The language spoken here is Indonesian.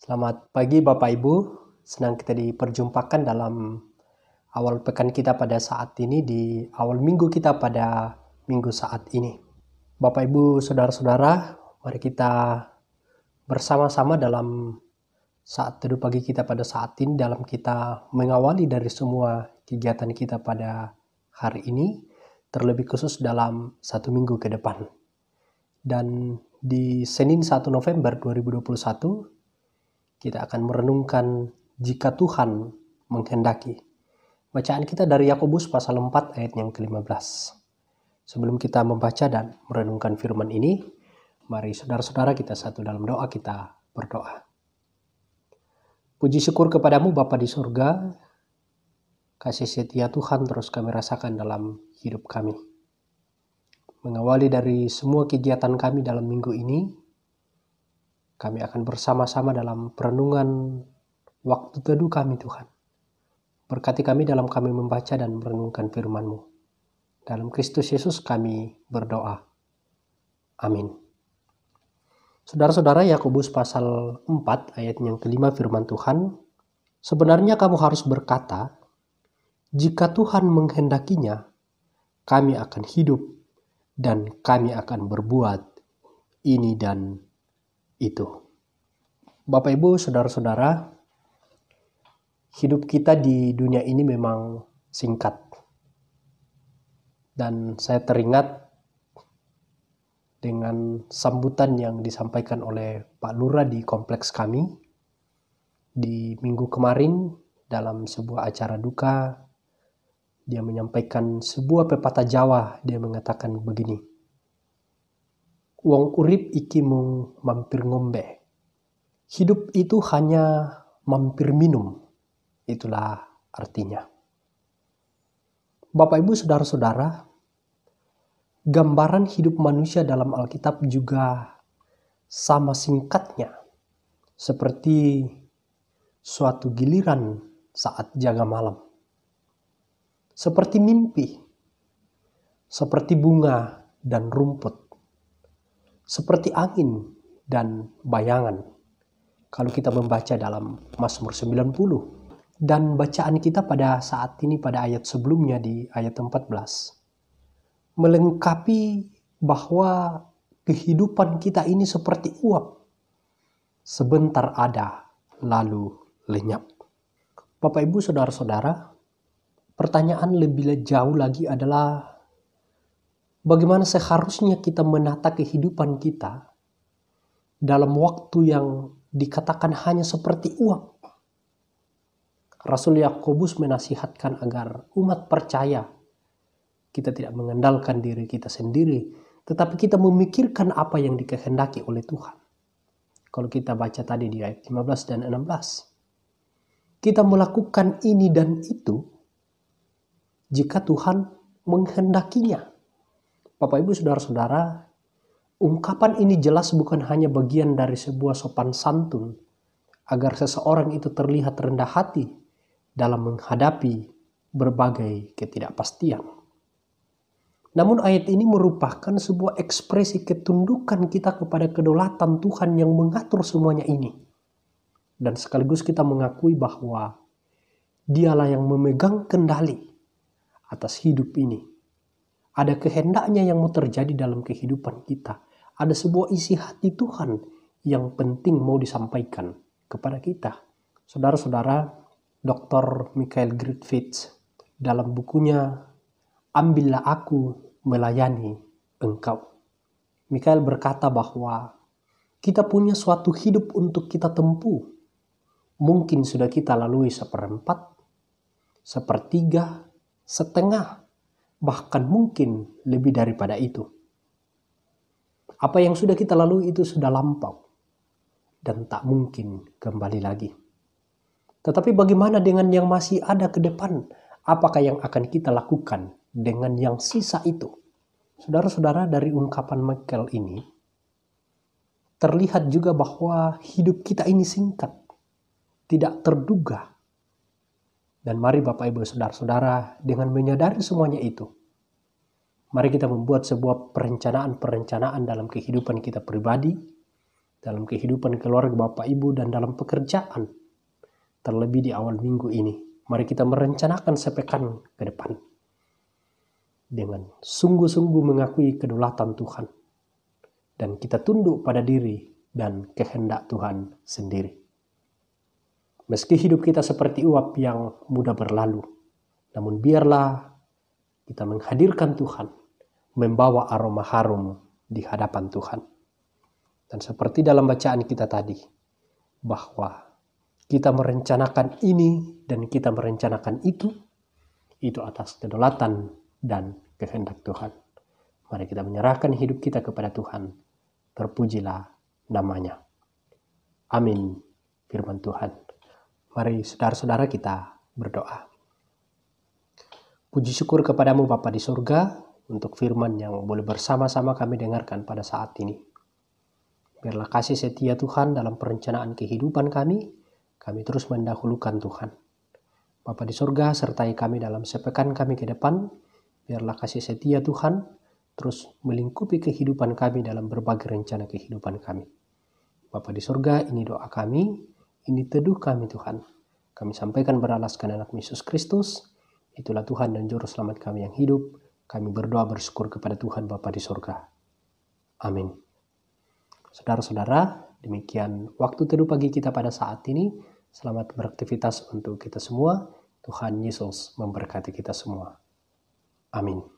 Selamat pagi Bapak Ibu, senang kita diperjumpakan dalam awal pekan kita pada saat ini, di awal minggu kita pada minggu saat ini. Bapak Ibu, saudara-saudara, mari kita bersama-sama dalam saat teduh pagi kita pada saat ini, dalam kita mengawali dari semua kegiatan kita pada hari ini, terlebih khusus dalam satu minggu ke depan. Dan di Senin 1 November 2021, kita akan merenungkan jika Tuhan menghendaki. Bacaan kita dari Yakobus pasal 4 ayat yang ke-15. Sebelum kita membaca dan merenungkan firman ini, mari saudara-saudara kita satu dalam doa, kita berdoa. Puji syukur kepadamu Bapa di surga, kasih setia Tuhan terus kami rasakan dalam hidup kami. Mengawali dari semua kegiatan kami dalam minggu ini, kami akan bersama-sama dalam perenungan waktu teduh kami Tuhan. Berkati kami dalam kami membaca dan merenungkan firman-Mu. Dalam Kristus Yesus kami berdoa. Amin. Saudara-saudara, Yakobus pasal 4 ayat yang ke-5 firman Tuhan. Sebenarnya kamu harus berkata, jika Tuhan menghendakinya, kami akan hidup dan kami akan berbuat ini dan itu. Bapak Ibu, saudara-saudara, hidup kita di dunia ini memang singkat. Dan saya teringat dengan sambutan yang disampaikan oleh Pak Lurah di kompleks kami di minggu kemarin dalam sebuah acara duka. Dia menyampaikan sebuah pepatah Jawa. Dia mengatakan begini, wong urip iki mung mampir ngombe. Hidup itu hanya mampir minum. Itulah artinya. Bapak Ibu saudara-saudara, gambaran hidup manusia dalam Alkitab juga sama singkatnya. Seperti suatu giliran saat jaga malam. Seperti mimpi. Seperti bunga dan rumput. Seperti angin dan bayangan. Kalau kita membaca dalam Mazmur 90. Dan bacaan kita pada saat ini pada ayat sebelumnya di ayat 14. Melengkapi bahwa kehidupan kita ini seperti uap. Sebentar ada, lalu lenyap. Bapak Ibu saudara-saudara, pertanyaan lebih jauh lagi adalah bagaimana seharusnya kita menata kehidupan kita dalam waktu yang dikatakan hanya seperti uap. Rasul Yakobus menasihatkan agar umat percaya kita tidak mengandalkan diri kita sendiri, tetapi kita memikirkan apa yang dikehendaki oleh Tuhan. Kalau kita baca tadi di ayat 15 dan 16. Kita melakukan ini dan itu jika Tuhan menghendakinya. Bapak Ibu saudara-saudara, ungkapan ini jelas bukan hanya bagian dari sebuah sopan santun agar seseorang itu terlihat rendah hati dalam menghadapi berbagai ketidakpastian. Namun ayat ini merupakan sebuah ekspresi ketundukan kita kepada kedaulatan Tuhan yang mengatur semuanya ini. Dan sekaligus kita mengakui bahwa Dialah yang memegang kendali atas hidup ini. Ada kehendaknya yang mau terjadi dalam kehidupan kita. Ada sebuah isi hati Tuhan yang penting mau disampaikan kepada kita. Saudara-saudara, Dr. Michael Griffiths dalam bukunya Ambillah Aku Melayani Engkau. Michael berkata bahwa kita punya suatu hidup untuk kita tempuh. Mungkin sudah kita lalui 1/4, 1/3, setengah, bahkan mungkin lebih daripada itu. Apa yang sudah kita lalui itu sudah lampau dan tak mungkin kembali lagi. Tetapi bagaimana dengan yang masih ada ke depan? Apakah yang akan kita lakukan dengan yang sisa itu? Saudara-saudara, dari ungkapan Michael ini terlihat juga bahwa hidup kita ini singkat, tidak terduga. Dan mari Bapak Ibu saudara-saudara, dengan menyadari semuanya itu, mari kita membuat sebuah perencanaan dalam kehidupan kita pribadi, dalam kehidupan keluarga Bapak Ibu, dan dalam pekerjaan. Terlebih di awal minggu ini, mari kita merencanakan sepekan ke depan dengan sungguh-sungguh mengakui kedaulatan Tuhan, dan kita tunduk pada diri dan kehendak Tuhan sendiri. Meski hidup kita seperti uap yang mudah berlalu, namun biarlah kita menghadirkan Tuhan, membawa aroma harum di hadapan Tuhan. Dan seperti dalam bacaan kita tadi, bahwa kita merencanakan ini dan kita merencanakan itu atas kedaulatan dan kehendak Tuhan. Mari kita menyerahkan hidup kita kepada Tuhan. Terpujilah namanya. Amin. Firman Tuhan. Mari saudara-saudara kita berdoa. Puji syukur kepadamu Bapa di surga untuk firman yang boleh bersama-sama kami dengarkan pada saat ini. Biarlah kasih setia Tuhan dalam perencanaan kehidupan kami terus mendahulukan Tuhan. Bapa di surga, sertai kami dalam sepekan kami ke depan. Biarlah kasih setia Tuhan terus melingkupi kehidupan kami dalam berbagai rencana kehidupan kami. Bapa di surga, ini doa kami, ini teduh kami Tuhan. Kami sampaikan beralaskan anak Yesus Kristus. Itulah Tuhan dan Juru Selamat kami yang hidup. Kami berdoa bersyukur kepada Tuhan Bapa di surga. Amin. Saudara-saudara, demikian waktu teduh pagi kita pada saat ini. Selamat beraktivitas untuk kita semua. Tuhan Yesus memberkati kita semua. Amin.